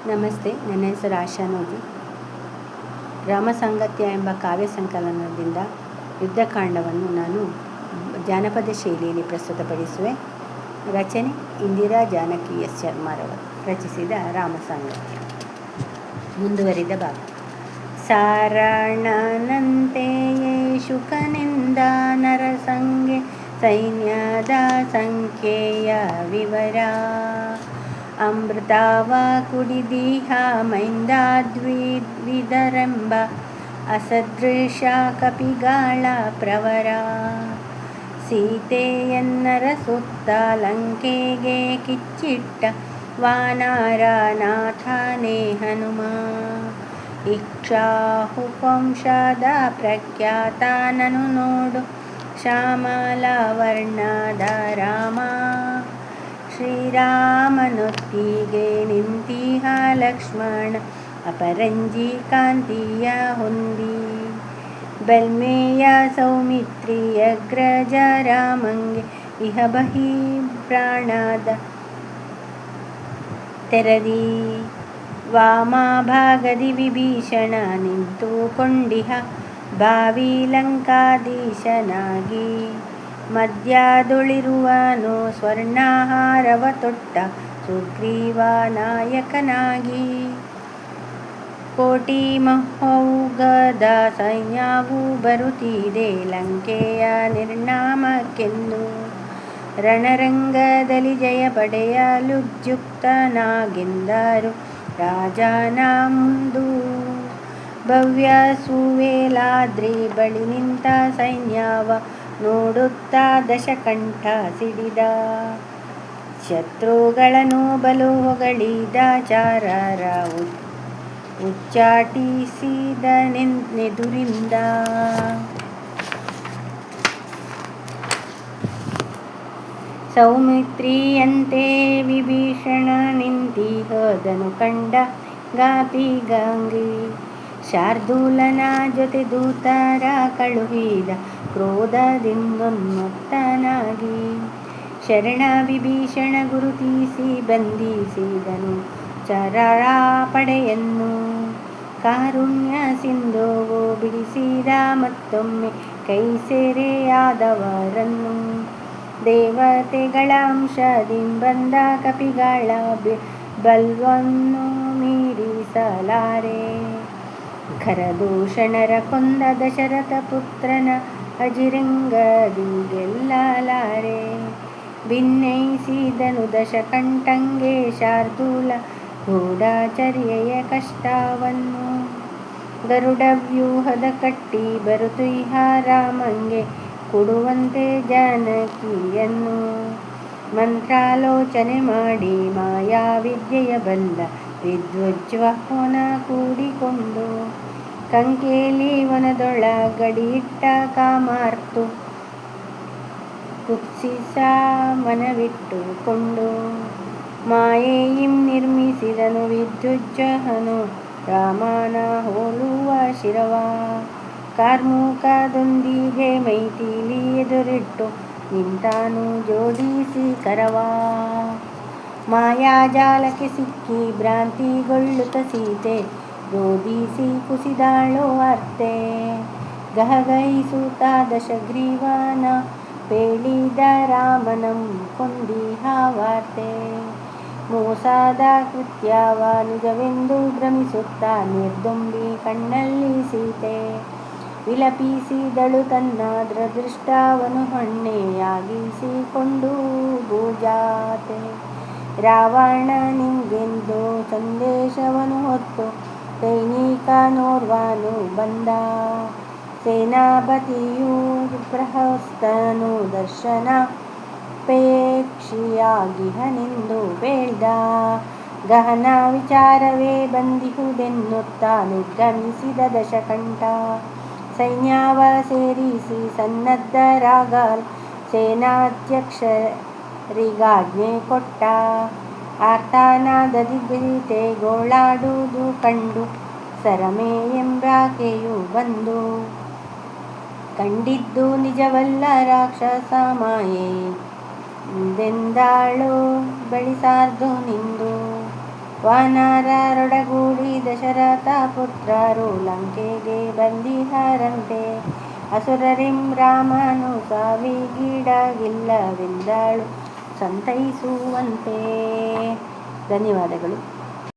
ನಮಸ್ತೆ. ನನ್ನ ಹೆಸರು ಆಶಾ ನೋಜಿ. ರಾಮಸಾಂಗತ್ಯ ಎಂಬ ಕಾವ್ಯ ಸಂಕಲನದಿಂದ ಯುದ್ಧಕಾಂಡವನ್ನು ನಾನು ಜಾನಪದ ಶೈಲಿಯಲ್ಲಿ ಪ್ರಸ್ತುತಪಡಿಸುವೆ. ರಚನೆ ಇಂದಿರಾ ಜಾನಕಿ ಎಸ್ ಶರ್ಮಾರವರು ರಚಿಸಿದ ರಾಮಸಾಂಗತ್ಯ. ಮುಂದುವರಿದ ಭಾಗ. ಸಾರಾಣನಂತೆಯೇ ಶುಕನಿಂದ ನರಸಂಗೆ ಸೈನ್ಯದ ಸಂಖ್ಯೆಯ ವಿವರ ಅಮೃತವ ಕುಡಿದೀಹ ಮೈಂದಾದ್ವಿಧರೆಂಬ ಅಸದೃಶ ಕಪಿಗಳ ಪ್ರವರ ಸೀತೆಯನ್ನರ ಸುತ್ತ ಲಂಕೆಗೆ ಕಿಚ್ಚಿಟ್ಟ ವಾನರನಾಥನೇ ಹನುಮ ಇಕ್ಷಾಹುವಂಶದ ಪ್ರಖ್ಯಾತನನು ನೋಡು ಶ್ಯಾಮಲ ವರ್ಣದ ರಾಮ ಶ್ರೀರಾಮನೊತ್ತಿಗೆ ನಿಂತಿಹ ಲಕ್ಷ್ಮಣ ಅಪರಂಜಿ ಕಾಂತಿಯ ಹೊಂದಿ ಬಲ್ಮೆಯ ಸೌಮಿತ್ರಿ ಅಗ್ರಜ ರಾಮಂಗೆ ಇಹ ಬಹಿ ಪ್ರಾಣದ ತೆರದಿ ವಾಮಭಾಗದಿ ವಿಭೀಷಣ ನಿಂತುಕೊಂಡಿಹ ಭಾವಿ ಲಂಕಾಧೀಶನಾಗಿ ಮಧ್ಯದೊಳಿರುವನು ಸ್ವರ್ಣಹಾರವ ತೊಟ್ಟ ಸುಗ್ರೀವ ನಾಯಕನಾಗಿ ಕೋಟಿ ಮಹೌಘದ ಸೈನ್ಯವು ಬರುತ್ತಿದೆ ಲಂಕೆಯ ನಿರ್ನಾಮಕ್ಕೆಂದು ರಣರಂಗದಲ್ಲಿ ಜಯ ಪಡೆಯಲುದ್ಯುಕ್ತನಾಗೆಂದರು ರಾಜನ ಮುಂದು ಭವ್ಯ ಸುವೇಲಾದ್ರಿ ಬಳಿ ನಿಂತ ಸೈನ್ಯವ ನೋಡುತ್ತಾ ದಶಕಂಠ ಸಿಡಿದ ಶತ್ರುಗಳನ್ನು ಬಲು ಹೊಗಳಿದ ಚಾರರ ಉಚ್ಚಾಟಿಸಿದನೆದುರಿಂದ ಸೌಮಿತ್ರಿಯಂತೆ ವಿಭೀಷಣ ನಿಂತಿಹದನು ಕಂಡ ಗಾಪಿಗಂಗೆ ಶಾರ್ದೂಲನ ಜೊತೆ ದೂತರ ಕಳುಹಿದ ಕ್ರೋಧದಿಂದೊನ್ಮತ್ತನಾಗಿ ಶರಣ ವಿಭೀಷಣ ಗುರುತಿಸಿ ಬಂಧಿಸಿದನು ಚರರ ಪಡೆಯನ್ನು ಕಾರುಣ್ಯ ಸಿಂಧುವು ಬಿಡಿಸಿದ ಮತ್ತೊಮ್ಮೆ ಕೈ ಸೆರೆಯಾದವರನ್ನು ದೇವತೆಗಳ ಅಂಶದಿಂದ ಕಪಿಗಳ ಬಲ್ವನ್ನು ಮೀರಿಸಲಾರೆ ಖರದೂಷಣರ ಕೊಂದ ದಶರಥ ಪುತ್ರನ ಅಜಿರಂಗದಿ ಗೆಲ್ಲಲಾರೆ ಭಿನ್ನೈಸಿದನು ದಶಕಂಠಂಗೆ ಶಾರ್ದೂಲ ಗೂಢಚರ್ಯೆಯ ಕಷ್ಟವನ್ನು ಗರುಡ ವ್ಯೂಹದ ಕಟ್ಟಿ ಬರುತು ಇಹ ರಾಮಂಗೆ ಕೊಡುವಂತೆ ಜಾನಕಿಯನ್ನು ಮಂತ್ರಾಲೋಚನೆ ಮಾಡಿ ಮಾಯಾವಿದ್ಯೆಯ ಬಲ್ಲ ವಿದ್ವಜ್ವನ ಕೂಡಿಕೊಂಡು ಕಂಕೇಲಿ ವನದೊಳಗಡಿಯಿಟ್ಟ ಕಾಮಾರ್ತು ಕುತ್ಸಿಸ ಮನವಿಟ್ಟುಕೊಂಡು ಮಾಯೆಯಿಂ ನಿರ್ಮಿಸಿದನು ವಿದ್ಯುಜ್ಜಹನು ರಾಮನ ಹೋಲುವ ಶಿರವ ಕಾರ್ಮುಕದೊಂದಿಗೆ ಮೈಥಿಲಿ ಎದುರಿಟ್ಟು ನಿಂತಾನು ಜೋಡಿಸಿ ಕರವ ಮಾಯಾಜಾಲಕ್ಕೆ ಸಿಕ್ಕಿ ಭ್ರಾಂತಿಗೊಳ್ಳುತ್ತ ಸೀತೆ ರೋಧಿಸಿ ಕುಸಿದಾಳೋ ಅರ್ತೆ ಗಹಗಹಿಸುತ್ತ ದಶಗ್ರೀವನ ಪೇಳಿದ ರಾಮನಂ ಕೊಂದಿಹ ವಾರ್ತೆ ಮೋಸದ ಕೃತ್ಯವ ನಿಜವೆಂದು ಭ್ರಮಿಸುತ್ತ ನಿರ್ದುಂಬಿ ಕಣ್ಣಲ್ಲಿ ಸೀತೆ ವಿಲಪಿಸಿದಳು ತನ್ನ ದುರದೃಷ್ಟವನು ಹೊಣ್ಣೆಯಾಗಿಸಿಕೊಂಡು ಭೂಜಾತೆ ರಾವಣನಿಗೆಂದು ಸಂದೇಶವನ್ನು ಹೊತ್ತು ಸೈನಿಕನೋರ್ವನು ಬಂದ ಸೇನಾಪತಿಯು ಪ್ರಹಸ್ತನು ದರ್ಶನ ಪೇಕ್ಷಿಯಾಗಿಹನೆಂದು ಬೇಳ್ದ ಗಹನ ವಿಚಾರವೇ ಬಂದಿಹುದೆನ್ನುತ್ತಾ ನಿರ್ಗಮಿಸಿದ ದಶಕಂಠ ಸೈನ್ಯವ ಸೇರಿಸಿ ಸನ್ನದ್ಧರಾಗಲ್ ಸೇನಾಧ್ಯಕ್ಷರಿಗಾಜ್ಞೆ ಕೊಟ್ಟ ಆರ್ತನಾದದಿ ಸೀತೆ ಗೋಳಾಡುವುದು ಕಂಡು ಸರಮೆ ಎಂಬಾಕೆಯು ಬಂದು ಕಂಡಿದ್ದು ನಿಜವಲ್ಲ ರಾಕ್ಷಸ ಮಾಯೆ ಎಂದೆಂದಾಳು ಬಳಿಸಾರ್ದು ನಿಂದು ವಾನರರೊಡಗೂಡಿ ದಶರಥ ಪುತ್ರರು ಲಂಕೆಗೆ ಬಂದಿಹರಂತೆ. ಅಸುರರಿಂ ರಾಮನು ಸಾವಿಗೀಡಾಗಿಲ್ಲವೆಂದಳು ಸಂತೈಸುವಂತೆ. ಧನ್ಯವಾದಗಳು.